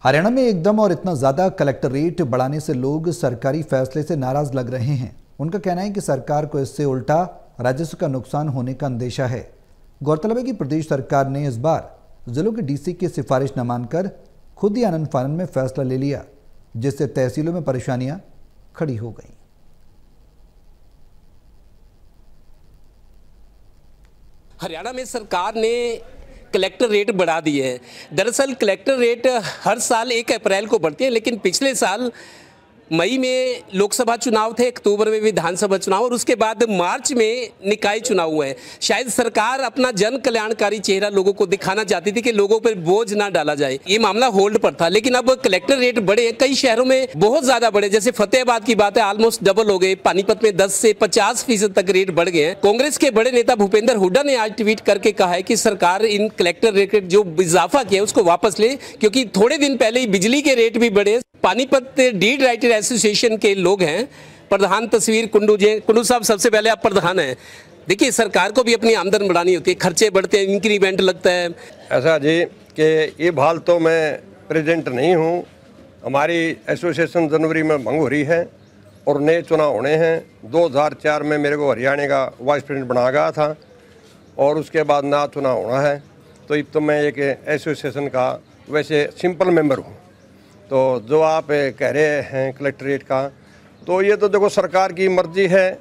हरियाणा में एकदम और इतना ज़्यादा कलेक्टर रेट बढ़ाने से लोग सरकारी फैसले से नाराज लग रहे हैं। उनका कहना है कि सरकार को इससे उल्टा राजस्व का नुकसान होने का अंदेशा है। गौरतलब है कि प्रदेश सरकार ने इस बार जिलों के डीसी की सिफारिश न मानकर खुद ही आनन फानन में फैसला ले लिया, जिससे तहसीलों में परेशानियां खड़ी हो गई। हरियाणा में सरकार ने कलेक्टर रेट बढ़ा दिए हैं। दरअसल कलेक्टर रेट हर साल 1 अप्रैल को बढ़ती है, लेकिन पिछले साल मई में लोकसभा चुनाव थे, अक्टूबर में विधानसभा चुनाव और उसके बाद मार्च में निकाय चुनाव हुए हैं। शायद सरकार अपना जन कल्याणकारी चेहरा लोगों को दिखाना चाहती थी कि लोगों पर बोझ ना डाला जाए। ये मामला होल्ड पर था, लेकिन अब कलेक्टर रेट बढ़े हैं, कई शहरों में बहुत ज्यादा बढ़े। जैसे फतेहाबाद की बात है, ऑलमोस्ट डबल हो गए। पानीपत में 10 से 50% तक रेट बढ़ गए हैं। कांग्रेस के बड़े नेता भूपेंद्र हुड्डा ने आज ट्वीट करके कहा है कि सरकार इन कलेक्टर रेट जो इजाफा किया उसको वापस ले, क्योंकि थोड़े दिन पहले ही बिजली के रेट भी बढ़े। पानीपत डीड राइटर एसोसिएशन के लोग हैं, प्रधान तस्वीर कुंडू जी। कुंडू साहब, सबसे पहले आप प्रधान हैं। देखिए, सरकार को भी अपनी आमदन बढ़ानी होती है, खर्चे बढ़ते हैं, इंक्रीमेंट लगता है। ऐसा जी कि ये भाल तो मैं प्रेजेंट नहीं हूँ। हमारी एसोसिएशन जनवरी में भंग हो रही है और नए चुनाव होने हैं। 2004 में मेरे को हरियाणा का वाइस प्रेसिडेंट बनाया गया था और उसके बाद नया चुनाव होना है। तो अब तो मैं एक एसोसिएशन का वैसे सिंपल मेंबर हूँ। तो जो आप कह रहे हैं कलेक्ट्रेट का, तो ये तो देखो सरकार की मर्जी है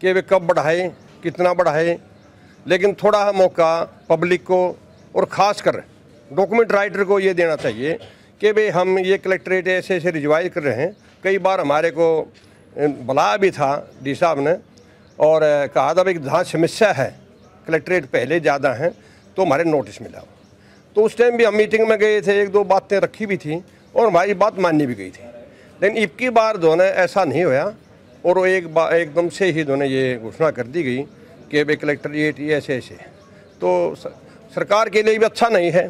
कि वे कब बढ़ाए, कितना बढ़ाए, लेकिन थोड़ा मौका पब्लिक को और ख़ासकर डॉक्यूमेंट राइटर को ये देना चाहिए कि भाई हम ये कलेक्ट्रेट ऐसे ऐसे रिजवाइज कर रहे हैं। कई बार हमारे को बुलाया भी था डी साहब ने और कहा था भाई जहाँ समस्या है कलेक्ट्रेट पहले ज़्यादा हैं तो हमारे नोटिस मिला। तो उस टाइम भी हम मीटिंग में गए थे, 1-2 बातें रखी भी थी और हमारी बात माननी भी गई थी। लेकिन अब की बार जो है ऐसा नहीं होया और वो एकदम से ही जो है ये घोषणा कर दी गई कि भाई कलेक्ट्रेट ये ऐसे ऐसे। तो सरकार के लिए भी अच्छा नहीं है,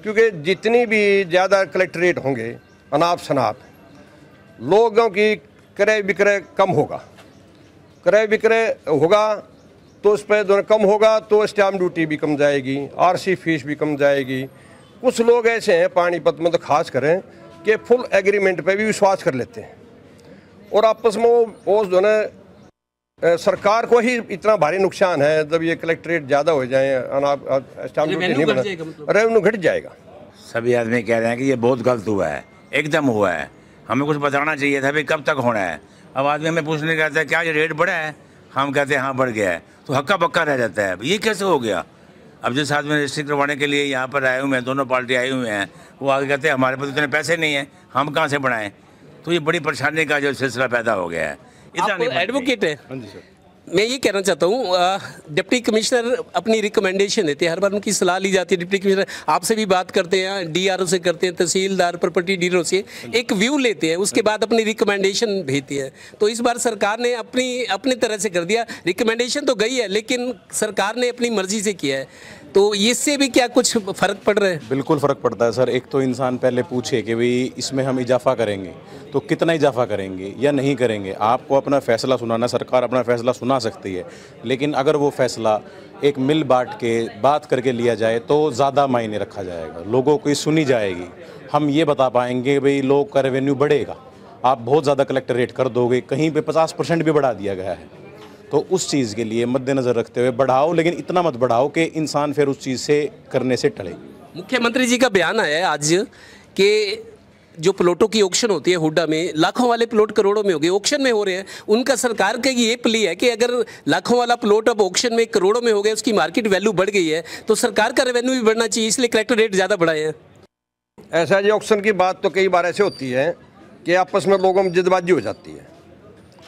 क्योंकि जितनी भी ज़्यादा कलेक्ट्रेट होंगे अनाप शनाप, लोगों की क्रय विक्रय कम होगा। क्रय विक्रय होगा तो उस पर जो कम होगा तो स्टैम्प ड्यूटी भी कम जाएगी, आरसी फीस भी कम जाएगी। कुछ लोग ऐसे हैं पानीपत में तो खास करें कि फुल एग्रीमेंट पे भी विश्वास कर लेते हैं और आपस में वो जो है सरकार को ही इतना भारी नुकसान है। जब ये कलेक्ट्रेट ज़्यादा हो जाए, स्टैम्प ड्यूटी नहीं बना, रेवेन्यू घट जाएगा। सभी आदमी कह रहे हैं कि ये बहुत गलत हुआ है, एकदम हुआ है, हमें कुछ बताना चाहिए था भाई कब तक होना है। अब आदमी हमें पूछने कहता है क्या ये रेट बढ़ा है, हम कहते हैं हाँ बढ़ गया है, तो हक्का बक्का रह जाता है। ये कैसे हो गया? अब जिस आदमी ने रजिस्ट्री करवाने के लिए यहाँ पर आए हुए हैं, दोनों पार्टी आई हुए हैं, वो आगे कहते हैं हमारे पास इतने पैसे नहीं हैं, हम कहाँ से बढ़ाएं। तो ये बड़ी परेशानी का जो सिलसिला पैदा हो गया है। आप एडवोकेट है, मैं ये कहना चाहता हूँ, डिप्टी कमिश्नर अपनी रिकमेंडेशन देते हैं, हर बार उनकी सलाह ली जाती है। डिप्टी कमिश्नर आपसे भी बात करते हैं, डीआरओ से करते हैं, तहसीलदार प्रॉपर्टी डीलरों से एक व्यू लेते हैं, उसके बाद अपनी रिकमेंडेशन भेजते हैं। तो इस बार सरकार ने अपनी तरह से कर दिया। रिकमेंडेशन तो गई है, लेकिन सरकार ने अपनी मर्जी से किया है। तो इससे भी क्या कुछ फ़र्क पड़ रहा है? बिल्कुल फ़र्क पड़ता है सर। एक तो इंसान पहले पूछे कि भाई इसमें हम इजाफा करेंगे तो कितना इजाफा करेंगे या नहीं करेंगे। आपको अपना फ़ैसला सुनाना, सरकार अपना फ़ैसला सुना सकती है, लेकिन अगर वो फ़ैसला एक मिल बांट के बात करके लिया जाए तो ज़्यादा मायने रखा जाएगा, लोगों की सुनी जाएगी। हम ये बता पाएंगे भाई लोग का रेवेन्यू बढ़ेगा। आप बहुत ज़्यादा कलेक्टर रेट कर दोगे, कहीं पर 50% भी बढ़ा दिया गया है, तो उस चीज़ के लिए मद्देनज़र रखते हुए बढ़ाओ, लेकिन इतना मत बढ़ाओ कि इंसान फिर उस चीज़ से करने से टले। मुख्यमंत्री जी का बयान आया है आज कि जो प्लॉटों की ऑक्शन होती है हुड्डा में, लाखों वाले प्लॉट करोड़ों में हो गए, ऑक्शन में हो रहे हैं। उनका सरकार का ये प्ली है कि अगर लाखों वाला प्लॉट अब ऑक्शन में करोड़ों में हो गया, उसकी मार्केट वैल्यू बढ़ गई है, तो सरकार का रेवेन्यू भी बढ़ना चाहिए, इसलिए कलेक्टर रेट ज़्यादा बढ़ाए हैं। ऐसा जी ऑक्शन की बात तो कई बार ऐसे होती है कि आपस में लोगों में जिदबाजी हो जाती है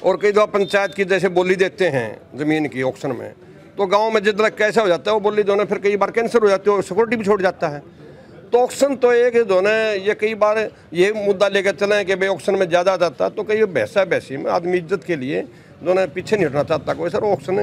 और कई दफ़ा पंचायत की जैसे बोली देते हैं ज़मीन की ऑक्शन में, तो गांव में जिद कैसा हो जाता है वो बोली दोनों फिर कई बार कैंसिल हो जाती है और सिक्योरिटी भी छोड़ जाता है। तो ऑक्शन तो एक दोनों ये कई बार ये मुद्दा लेकर चलें कि भाई ऑक्शन में ज़्यादा जाता, तो कई बहसा बहसी में आदमी इज्जत के लिए दोनों पीछे नहीं हटना चाहता कोई। सर ऑक्शन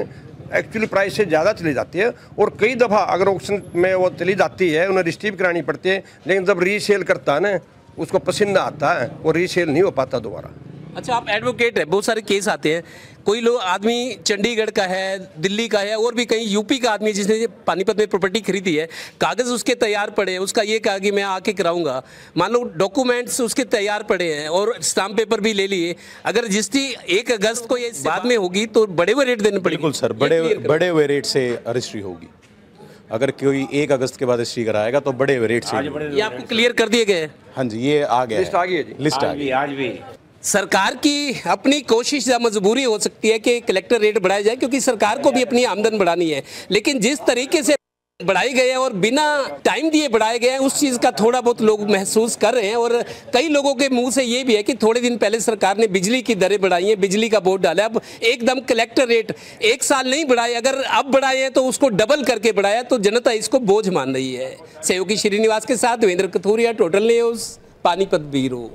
एक्चुअली प्राइस से ज़्यादा चली जाती है और कई दफ़ा अगर ऑक्शन में वो चली जाती है उन्हें रिस्ट्रीव करानी पड़ती है, लेकिन जब रीसेल करता है ना उसको पसीना आता है और रीसेल नहीं हो पाता दोबारा। अच्छा, आप एडवोकेट है, बहुत सारे केस आते हैं, कोई लोग आदमी चंडीगढ़ का है, दिल्ली का है और भी कहीं यूपी का आदमी जिसने पानीपत में प्रॉपर्टी खरीदी है, कागज़ उसके तैयार पड़े हैं, उसका ये कहा कि मैं आके कराऊंगा, मान लो डॉक्यूमेंट्स उसके तैयार पड़े हैं और स्टाम्प पेपर भी ले लिए, अगर रजिस्ट्री 1 अगस्त को ये बाद में होगी तो बड़े हुए रेट देने पड़ेंगे। बिल्कुल सर, बड़े हुए रेट से रजिस्ट्री होगी। अगर कोई 1 अगस्त के बाद रजिस्ट्री कराएगा तो बड़े हुए रेट से। ये आपको क्लियर कर दिए गए? हाँ जी, ये आ गया, लिस्ट आ गई है जी, लिस्ट आ गई। आज भी सरकार की अपनी कोशिश या मजबूरी हो सकती है कि कलेक्टर रेट बढ़ाया जाए, क्योंकि सरकार को भी अपनी आमदन बढ़ानी है, लेकिन जिस तरीके से बढ़ाए गए हैं और बिना टाइम दिए बढ़ाए गए हैं, उस चीज़ का थोड़ा बहुत लोग महसूस कर रहे हैं। और कई लोगों के मुंह से ये भी है कि थोड़े दिन पहले सरकार ने बिजली की दरें बढ़ाई हैं, बिजली का बोर्ड डाला, अब एकदम कलेक्टर रेट 1 साल नहीं बढ़ाए, अगर अब बढ़ाए हैं तो उसको डबल करके बढ़ाया, तो जनता इसको बोझ मान रही है। सहयोगी श्रीनिवास के साथ Devendra Kathuria, total news, Panipat bureau.